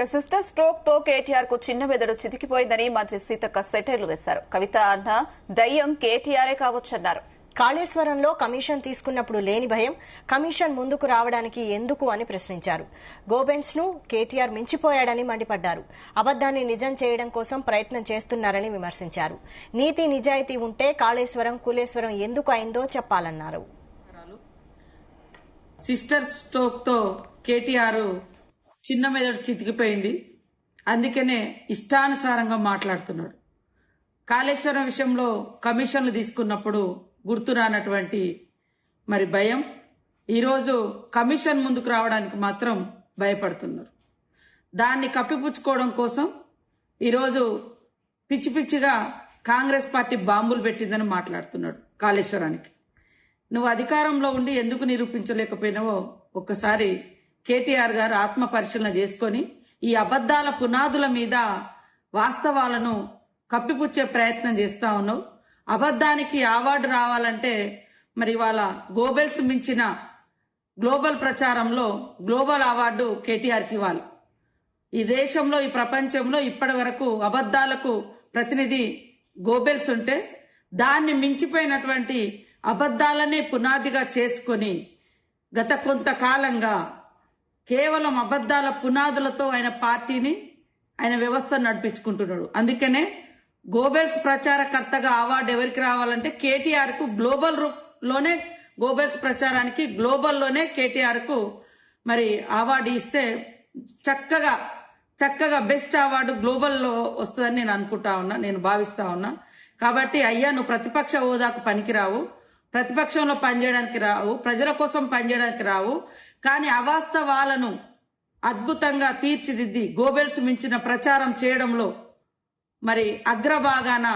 Sister stroke తో కేటీఆర్ కు చిన్న మెదడు చితికిపోయిందని మంత్రి సీతక్క సెటైర్లు వేశారు. కవిత అన్న దయ్యం కేటీఆరే కావచ్చన్నారు. కాళేశ్వరంలో కమిషన్ తీసుకున్నప్పుడు లేని భయం కమిషన్ ముందుకు రావడానికి ఎందుకు అని ప్రశ్నించారు. గోబెన్స్ ను కేటీఆర్ మించిపోయాడని మండిపడ్డారు. అబద్దాన్ని నిజం చేయడం కోసం ప్రయత్నం చేస్తున్నారని విమర్శించారు. నీతి నిజాయితీ ఉంటే కాళేశ్వరం కులేశ్వరం ఎందుకు అయిందో చెప్పాలన్నారు. సిస్టర్ స్ట్రోక్ తో కేటీఆర్ చిన్న మెదడు చితికిపోయింది, అందుకనే ఇష్టానుసారంగా మాట్లాడుతున్నాడు. కాళేశ్వరం విషయంలో కమిషన్లు తీసుకున్నప్పుడు గుర్తురానటువంటి మరి భయం ఈరోజు కమిషన్ ముందుకు రావడానికి మాత్రం భయపడుతున్నారు. దాన్ని కప్పిపుచ్చుకోవడం కోసం ఈరోజు పిచ్చి పిచ్చిగా కాంగ్రెస్ పార్టీ బాంబులు పెట్టిందని మాట్లాడుతున్నాడు. కాళేశ్వరానికి నువ్వు అధికారంలో ఉండి ఎందుకు నిరూపించలేకపోయినావో ఒక్కసారి కేటీఆర్ గారు ఆత్మ పరిశీలన చేసుకొని ఈ అబద్దాల పునాదుల మీద వాస్తవాలను కప్పిపుచ్చే ప్రయత్నం చేస్తా ఉన్నావు. అబద్దానికి అవార్డు రావాలంటే మరి వాళ్ళ గోబెల్స్ మించిన గ్లోబల్ ప్రచారంలో గ్లోబల్ అవార్డు కేటీఆర్కి ఇవ్వాలి. ఈ దేశంలో ఈ ప్రపంచంలో ఇప్పటి వరకు అబద్దాలకు ప్రతినిధి గోబెల్స్ ఉంటే దాన్ని మించిపోయినటువంటి అబద్దాలనే పునాదిగా చేసుకొని గత కొంతకాలంగా కేవలం అబద్దాల పునాదులతో ఆయన పార్టీని ఆయన వ్యవస్థను నడిపించుకుంటున్నాడు. అందుకనే గోబెల్స్ ప్రచారకర్తగా అవార్డు ఎవరికి రావాలంటే కేటీఆర్ కు గ్లోబల్ లోనే గోబెల్స్ ప్రచారానికి గ్లోబల్లోనే కేటీఆర్ కు మరి అవార్డు ఇస్తే చక్కగా బెస్ట్ అవార్డు గ్లోబల్లో వస్తుందని నేను అనుకుంటా ఉన్నా, నేను భావిస్తా ఉన్నా. కాబట్టి అయ్యా నువ్వు ప్రతిపక్ష హోదాకు పనికిరావు, ప్రతిపక్షంలో పనిచేయడానికి రావు, ప్రజల కోసం పనిచేయడానికి రావు. కానీ అవాస్తవాలను అద్భుతంగా తీర్చిదిద్ది గోబెల్స్ మించిన ప్రచారం చేయడంలో మరి అగ్రభాగాన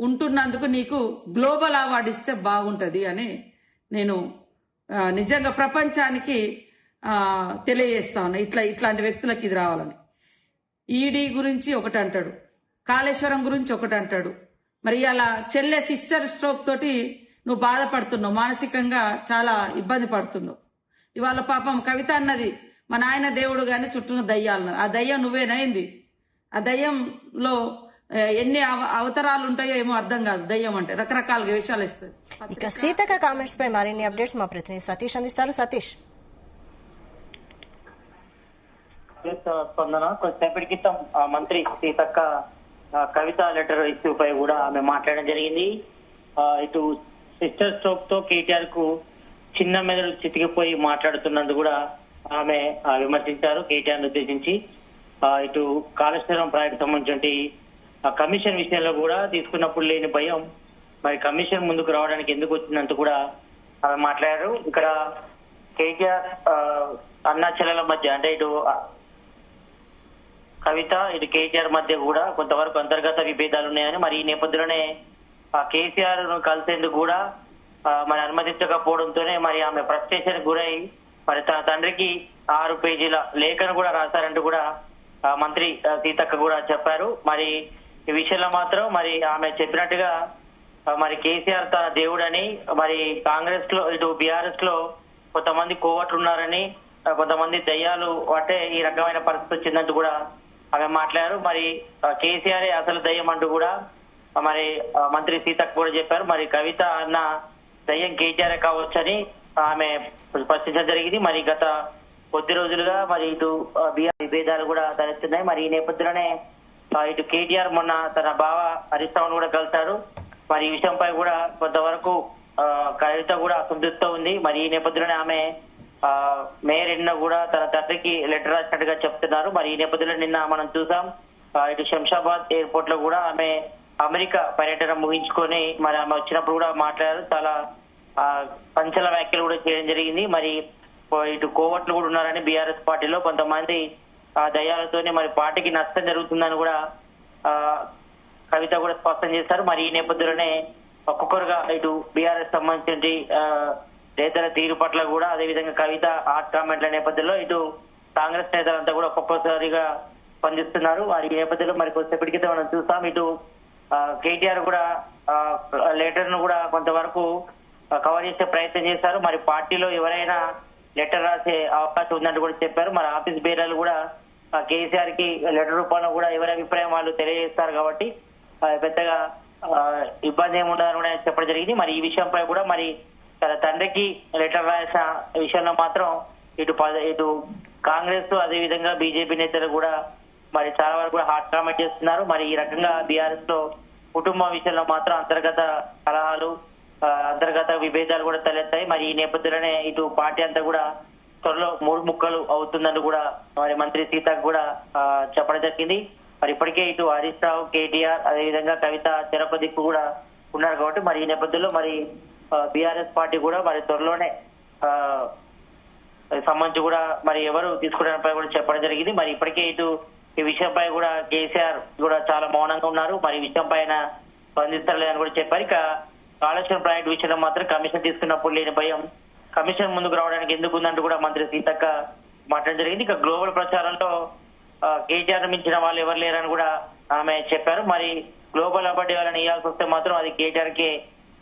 ఉంటున్నందుకు నీకు గ్లోబల్ అవార్డు ఇస్తే బాగుంటుంది అని నేను నిజంగా ప్రపంచానికి తెలియజేస్తా ఉన్నా. ఇట్లాంటి వ్యక్తులకు ఇది రావాలని. ఈడీ గురించి ఒకటి అంటాడు, కాళేశ్వరం గురించి ఒకటి అంటాడు. మరి అలా చెల్లె సిస్టర్ స్ట్రోక్ తోటి నువ్వు బాధపడుతున్నావు, మానసికంగా చాలా ఇబ్బంది పడుతున్నావు. ఇవాళ పాపం కవిత అన్నది మా నాయన దేవుడు గాని చుట్టూ దయ్యాలన్నారు. ఆ దయ్యం నువ్వేనైంది. ఆ దయ్యంలో ఎన్ని అవతారాలు ఉంటాయో ఏమో అర్థం కాదు. దయ్యం అంటే రకరకాల విషయాలు ఇస్తుంది. ఇక సీతక్క కామెంట్స్ పై మరిన్ని అప్డేట్స్ మా ప్రతినిధి సతీష్ అందిస్తారు. సతీష్. స్పందన కొద్దిసేపటి క్రితం మంత్రి సీతక్క కవిత లెటర్ ఇష్యూ పై కూడా ఆమె మాట్లాడడం జరిగింది. ఇటు సిస్టర్ స్ట్రోక్ తో కేటీఆర్ కు చిన్న మెదడు చితికిపోయి మాట్లాడుతున్నందుకు కూడా ఆమె విమర్శించారు కేటీఆర్ ఉద్దేశించి. ఇటు కాళేశ్వరం ప్రాజెక్టు సంబంధించి కమిషన్ విషయంలో కూడా తీసుకున్నప్పుడు లేని భయం మరి కమిషన్ ముందుకు రావడానికి ఎందుకు వచ్చిందంటూ కూడా ఆమె మాట్లాడారు. ఇక్కడ కేటీఆర్ అన్నా చెల్లెల మధ్య అంటే ఇటు కవిత ఇటు కేటీఆర్ మధ్య కూడా కొంతవరకు అంతర్గత విభేదాలు ఉన్నాయని, మరి ఈ నేపథ్యంలోనే కేసీఆర్ కలిసేందుకు కూడా మరి అనుమతించకపోవడంతోనే మరి ఆమె ఫ్రస్ట్రేషన్ గురై మరి తన తండ్రికి 6 పేజీల లేఖను కూడా రాశారంటూ కూడా మంత్రి సీతక్క కూడా చెప్పారు. మరి ఈ విషయంలో మాత్రం మరి ఆమె చెప్పినట్టుగా మరి కేసీఆర్ తన దేవుడని, మరి కాంగ్రెస్ లో ఇటు బీఆర్ఎస్ లో కొంతమంది కోవట్లు ఉన్నారని, కొంతమంది దయ్యాలు అంటే ఈ రకమైన పరిస్థితి వచ్చిందంటూ కూడా ఆమె మాట్లాడారు. మరి కేసీఆర్ అసలు దయ్యం అంటూ కూడా మరి మంత్రి సీతక్క కూడా చెప్పారు. మరి కవిత అన్న దయ్యం కేటీఆర్ కావచ్చని ఆమె స్పష్టించడం జరిగింది. మరి గత కొద్ది రోజులుగా మరి ఇటు బీఆర్ విభేదాలు కూడా తలెత్తున్నాయి. మరి ఈ నేపథ్యంలోనే ఇటు కేటీఆర్ మొన్న తన బావ హరీష్ రావును కూడా కలిశారు. మరి ఈ విషయంపై కూడా కొంతవరకు కవిత కూడా అసంతృప్తితో ఉంది. మరి ఈ నేపథ్యంలోనే ఆమె మే 2న కూడా తన తండ్రికి లెటర్ రాసినట్టుగా చెప్తున్నారు. మరి ఈ నేపథ్యంలో నిన్న మనం చూసాం ఇటు శంషాబాద్ ఎయిర్పోర్ట్ లో కూడా ఆమె అమెరికా పర్యటన ముగించుకొని మరి ఆమె వచ్చినప్పుడు కూడా మాట్లాడారు. చాలా పంచల వ్యాఖ్యలు కూడా చేయడం జరిగింది. మరి ఇటు కోవట్లు కూడా ఉన్నారని బీఆర్ఎస్ పార్టీలో కొంతమంది దయ్యాలతోనే మరి పార్టీకి నష్టం జరుగుతుందని కూడా కవిత కూడా స్పష్టం చేశారు. మరి ఈ నేపథ్యంలోనే ఒక్కొక్కరుగా ఇటు బీఆర్ఎస్ సంబంధించి నేతల తీరు పట్ల కూడా అదేవిధంగా కవిత హాట్ కామెంట్ల నేపథ్యంలో ఇటు కాంగ్రెస్ నేతలంతా కూడా ఒక్కొక్కసారిగా స్పందిస్తున్నారు. వారి నేపథ్యంలో మరి కొద్దిసేపటికి మనం చూస్తాం ఇటు కేటీఆర్ కూడా లెటర్ ను కూడా కొంతవరకు కవర్ చేసే ప్రయత్నం చేశారు. మరి పార్టీలో ఎవరైనా లెటర్ రాసే అవకాశం ఉందంటూ కూడా చెప్పారు. మరి ఆఫీస్ బేరాలు కూడా కేసీఆర్ కి లెటర్ రూపంలో కూడా ఎవరి అభిప్రాయం వాళ్ళు తెలియజేస్తారు కాబట్టి పెద్దగా ఇబ్బంది ఏముండదని కూడా చెప్పడం జరిగింది. మరి ఈ విషయంపై కూడా మరి తన తండ్రికి లెటర్ రాసిన విషయంలో మాత్రం ఇటు కాంగ్రెస్ అదే విధంగా బీజేపీ నేతలు కూడా మరి చాలా వరకు కూడా హాట్ కామెంట్ చేస్తున్నారు. మరి ఈ రకంగా బీఆర్ఎస్ లో కుటుంబం విషయంలో మాత్రం అంతర్గత కలహాలు అంతర్గత విభేదాలు కూడా తలెత్తాయి. మరి ఈ నేపథ్యంలోనే ఇటు పార్టీ అంతా కూడా త్వరలో 3 ముక్కలు అవుతుందని కూడా మరి మంత్రి సీతకు కూడా చెప్పడం జరిగింది. మరి ఇప్పటికే ఇటు హరీష్ రావు, కేటీఆర్ అదేవిధంగా కవిత చెరప దిక్కు కూడా ఉన్నారు కాబట్టి మరి ఈ నేపథ్యంలో మరి బీఆర్ఎస్ పార్టీ కూడా మరి త్వరలోనే సంబంధించి కూడా మరి ఎవరు తీసుకునే కూడా చెప్పడం జరిగింది. మరి ఇప్పటికే ఇటు ఈ విషయంపై కూడా కేసీఆర్ కూడా చాలా మౌనంగా ఉన్నారు. మరి ఈ విషయం పైన స్పందిస్తలేదని కూడా చెప్పారు. ఇక కాళేశ్వరం ప్రాజెక్టు విషయంలో మాత్రం కమిషన్ తీసుకున్నప్పుడు లేని భయం కమిషన్ ముందుకు రావడానికి ఎందుకు ఉందంటూ కూడా మంత్రి సీతక్క మాట్లాడడం జరిగింది. ఇక గ్లోబల్ ప్రచారంలో కేటీఆర్ మించిన వాళ్ళు ఎవరు లేరని కూడా ఆమె చెప్పారు. మరి గ్లోబల్ అవార్డు ఇవ్వాలని ఇవ్వాల్సి వస్తే మాత్రం అది కేటీఆర్ కే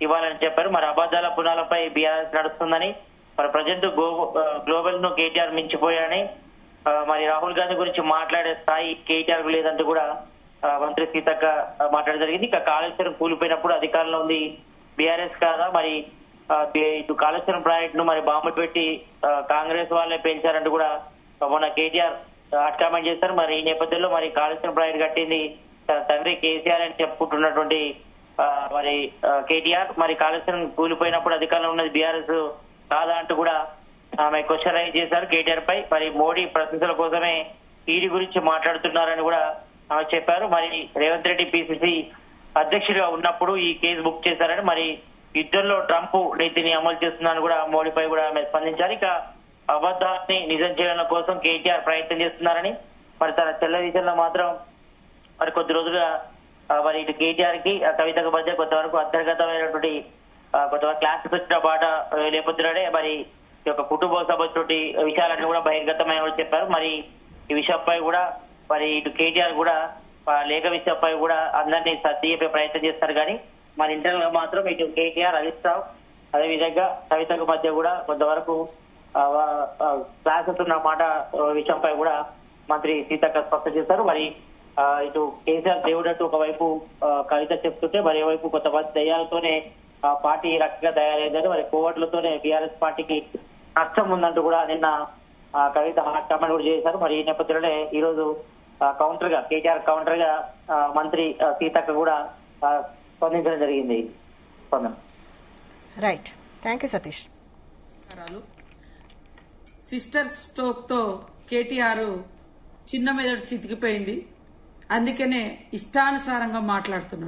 ఇవ్వాలని చెప్పారు. మరి అబద్దాల పునాలపై బీఆర్ఎస్ నడుస్తుందని మరి ప్రజెంట్ గ్లోబల్ ను కేటీఆర్ మించిపోయారని మరి రాహుల్ గాంధీ గురించి మాట్లాడే స్థాయి కేటీఆర్ లేదంటూ కూడా మంత్రి సీతక్క మాట్లాడడం జరిగింది. ఇక కాళేశ్వరం కూలిపోయినప్పుడు అధికారంలో ఉంది బీఆర్ఎస్ కాదా, మరి ఇటు కాళేశ్వరం ప్రాజెక్ట్ ను మరి బాంబులు పెట్టి కాంగ్రెస్ వాళ్ళే పేల్చారంటూ కూడా మొన్న కేటీఆర్ హాట్ కామెంట్ చేశారు. మరి ఈ నేపథ్యంలో మరి కాళేశ్వరం ప్రాజెక్ట్ కట్టింది తన తండ్రి కేసీఆర్ అని చెప్పుకుంటున్నటువంటి మరి కేటీఆర్ మరి కాళేశ్వరం కూలిపోయినప్పుడు అధికారంలో ఉన్నది బీఆర్ఎస్ కాదా అంటూ కూడా ఆమె క్వశ్చన్ రైజ్ చేశారు కేటీఆర్ పై. మరి మోడీ ప్రశంసల కోసమే ఈడీ గురించి మాట్లాడుతున్నారని కూడా ఆమె చెప్పారు. మరి రేవంత్ రెడ్డి పిసిసి అధ్యక్షుడిగా ఉన్నప్పుడు ఈ కేసు బుక్ చేశారని మరి యుద్ధంలో ట్రంప్ నీతిని అమలు చేస్తున్నారని కూడా మోడీపై కూడా ఆమె స్పందించారు. ఇక అబద్ధాన్ని నిజం చేయడం కోసం కేటీఆర్ ప్రయత్నం చేస్తున్నారని మరి తన చెల్ల విషయంలో మాత్రం మరి కొద్ది రోజులుగా మరి ఇటు కేటీఆర్ కి కవితకు మధ్య కొంతవరకు అంతర్గతమైనటువంటి కొంతవరకు క్లాసెస్ వచ్చిన బాట నేపథ్యంలోనే మరి ఈ యొక్క కుటుంబ సభ్యుడి విషయాలన్నీ కూడా బహిర్గతమైన చెప్పారు. మరి ఈ విషయంపై కూడా మరి ఇటు కేటీఆర్ కూడా లేఖ విషయంపై కూడా అందరినీ సర్దిపే ప్రయత్నం చేస్తారు. కానీ మరి ఇంటర్నల్ గా మాత్రం ఇటు కేటీఆర్, హరీష్ రావు అదేవిధంగా కవితకు మధ్య కూడా కొంతవరకు క్లాసెస్ ఉన్న మాట విషయంపై కూడా మంత్రి సీతక్క స్పష్టం చేశారు. మరి ఇటు కేసీఆర్ దేవుడంటూ ఒకవైపు కవిత చెప్తుంటే మరి వైపు కొంతమంది దయ్యాలతోనే పార్టీ రకంగా తయారైందని మరి కోవట్లతోనే బీఆర్ఎస్ పార్టీకి నష్టం ఉందంటూ కూడా నిన్న కవిత హాట్ కామెంట్ కూడా చేశారు. మరి ఈ నేపథ్యంలోనే ఈ రోజు కౌంటర్ గా కేటీఆర్ కౌంటర్ గా మంత్రి సీతక్క కూడా స్పందించడం జరిగింది. Right, thank you Satish. Sister stroke తో కేటీఆర్ చిన్న మెదడు చితికిపోయింది. అందుకనే ఇష్టానుసారంగా మాట్లాడుతున్నాడు.